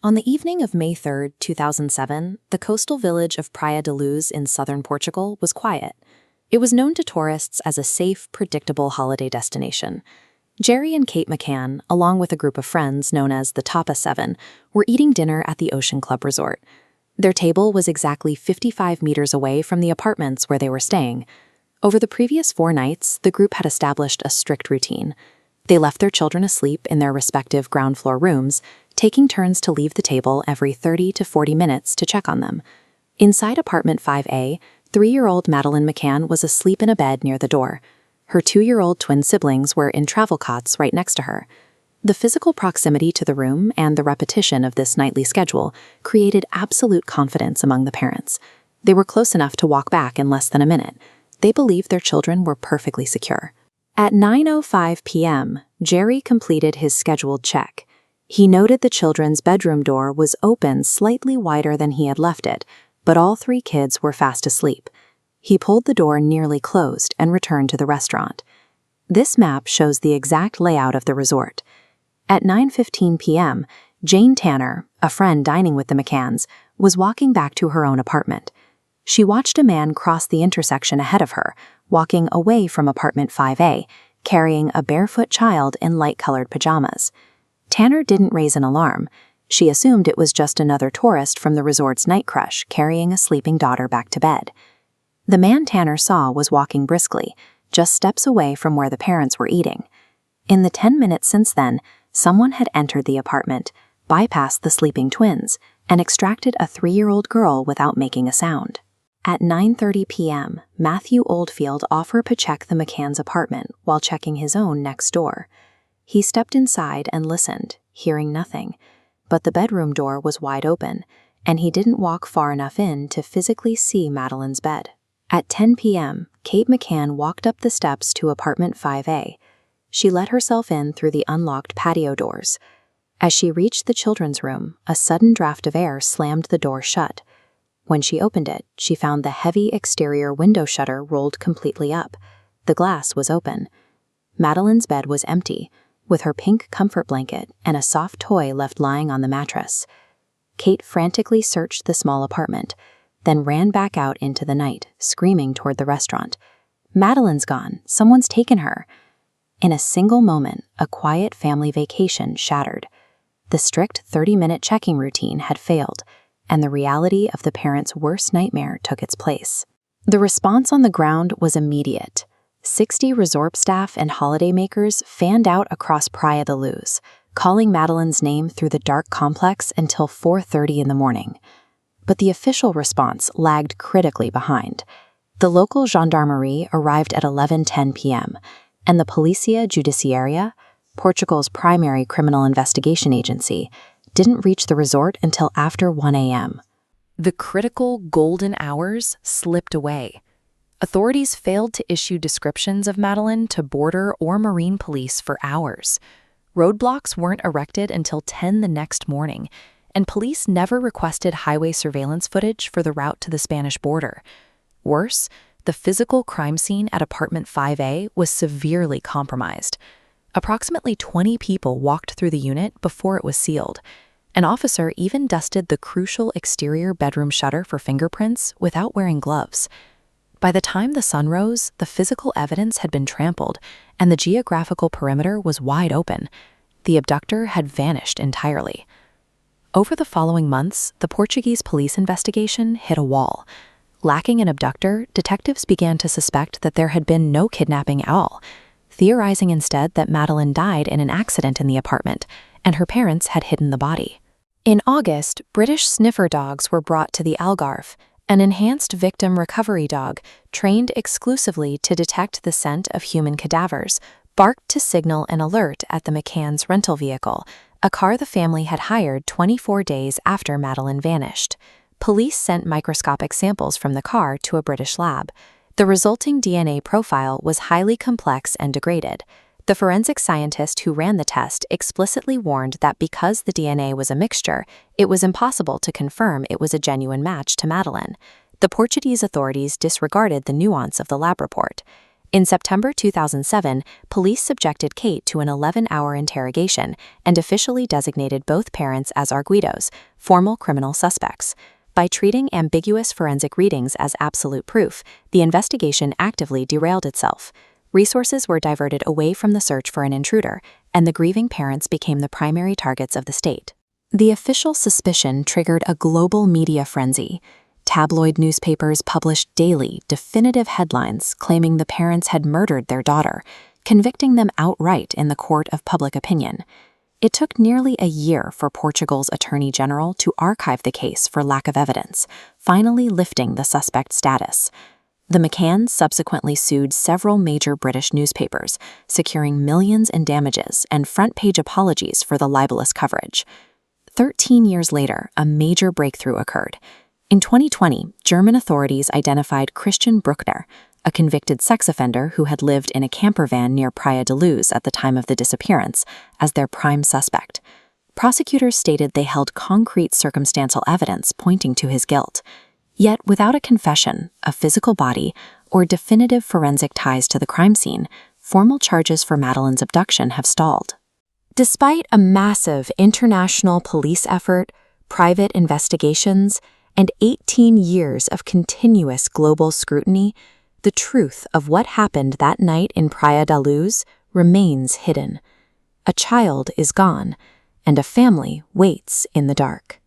On the evening of May 3, 2007, the coastal village of Praia da Luz in southern Portugal was quiet. It was known to tourists as a safe, predictable holiday destination. Jerry and Kate McCann, along with a group of friends known as the Tapa Seven, were eating dinner at the Ocean Club Resort. Their table was exactly 55 meters away from the apartments where they were staying. Over the previous 4 nights, the group had established a strict routine. They left their children asleep in their respective ground floor rooms, taking turns to leave the table every 30 to 40 minutes to check on them. Inside apartment 5A, 3-year-old Madeleine McCann was asleep in a bed near the door. Her 2-year-old twin siblings were in travel cots right next to her. The physical proximity to the room and the repetition of this nightly schedule created absolute confidence among the parents. They were close enough to walk back in less than a minute. They believed their children were perfectly secure. At 9:05 p.m., Jerry completed his scheduled check. He noted the children's bedroom door was open slightly wider than he had left it, but all 3 kids were fast asleep. He pulled the door nearly closed and returned to the restaurant. This map shows the exact layout of the resort. At 9:15 p.m., Jane Tanner, a friend dining with the McCanns, was walking back to her own apartment. She watched a man cross the intersection ahead of her, walking away from apartment 5A, carrying a barefoot child in light-colored pajamas. Tanner didn't raise an alarm. She assumed it was just another tourist from the resort's night crush carrying a sleeping daughter back to bed. The man Tanner saw was walking briskly, just steps away from where the parents were eating. In the 10 minutes since then, someone had entered the apartment, bypassed the sleeping twins, and extracted a 3-year-old girl without making a sound. At 9:30 p.m., Matthew Oldfield offered to check the McCann's apartment while checking his own next door. He stepped inside and listened, hearing nothing, but the bedroom door was wide open, and he didn't walk far enough in to physically see Madeleine's bed. At 10 p.m., Kate McCann walked up the steps to apartment 5A. She let herself in through the unlocked patio doors. As she reached the children's room, a sudden draft of air slammed the door shut. When she opened it, she found the heavy exterior window shutter rolled completely up. The glass was open. Madeleine's bed was empty, with her pink comfort blanket and a soft toy left lying on the mattress. Kate frantically searched the small apartment, then ran back out into the night, screaming toward the restaurant. "Madeleine's gone! Someone's taken her!" In a single moment, a quiet family vacation shattered. The strict 30-minute checking routine had failed, and the reality of the parents' worst nightmare took its place. The response on the ground was immediate. 60 resort staff and holidaymakers fanned out across Praia da Luz, calling Madeleine's name through the dark complex until 4:30 in the morning. But the official response lagged critically behind. The local gendarmerie arrived at 11:10 p.m., and the Polícia Judiciária, Portugal's primary criminal investigation agency, didn't reach the resort until after 1 a.m. The critical golden hours slipped away. Authorities failed to issue descriptions of Madeleine to border or marine police for hours. Roadblocks weren't erected until 10 the next morning, and police never requested highway surveillance footage for the route to the Spanish border. Worse, the physical crime scene at apartment 5A was severely compromised. Approximately 20 people walked through the unit before it was sealed. An officer even dusted the crucial exterior bedroom shutter for fingerprints without wearing gloves. By the time the sun rose, the physical evidence had been trampled, and the geographical perimeter was wide open. The abductor had vanished entirely. Over the following months, the Portuguese police investigation hit a wall. Lacking an abductor, detectives began to suspect that there had been no kidnapping at all, theorizing instead that Madeleine died in an accident in the apartment, and her parents had hidden the body. In August, British sniffer dogs were brought to the Algarve, an enhanced victim recovery dog trained exclusively to detect the scent of human cadavers, barked to signal an alert at the McCann's rental vehicle, a car the family had hired 24 days after Madeleine vanished. Police sent microscopic samples from the car to a British lab. The resulting DNA profile was highly complex and degraded. The forensic scientist who ran the test explicitly warned that because the DNA was a mixture, it was impossible to confirm it was a genuine match to Madeleine. The Portuguese authorities disregarded the nuance of the lab report. In September 2007, police subjected Kate to an 11-hour interrogation and officially designated both parents as arguidos, formal criminal suspects. By treating ambiguous forensic readings as absolute proof, the investigation actively derailed itself. Resources were diverted away from the search for an intruder, and the grieving parents became the primary targets of the state. The official suspicion triggered a global media frenzy. Tabloid newspapers published daily, definitive headlines claiming the parents had murdered their daughter, convicting them outright in the court of public opinion. It took nearly a year for Portugal's Attorney General to archive the case for lack of evidence, finally lifting the suspect status. The McCanns subsequently sued several major British newspapers, securing millions in damages and front-page apologies for the libelous coverage. 13 years later, a major breakthrough occurred. In 2020, German authorities identified Christian Bruckner, a convicted sex offender who had lived in a camper van near Praia da Luz at the time of the disappearance, as their prime suspect. Prosecutors stated they held concrete circumstantial evidence pointing to his guilt. Yet, without a confession, a physical body, or definitive forensic ties to the crime scene, formal charges for Madeleine's abduction have stalled. Despite a massive international police effort, private investigations, and 18 years of continuous global scrutiny, the truth of what happened that night in Praia da Luz remains hidden. A child is gone, and a family waits in the dark.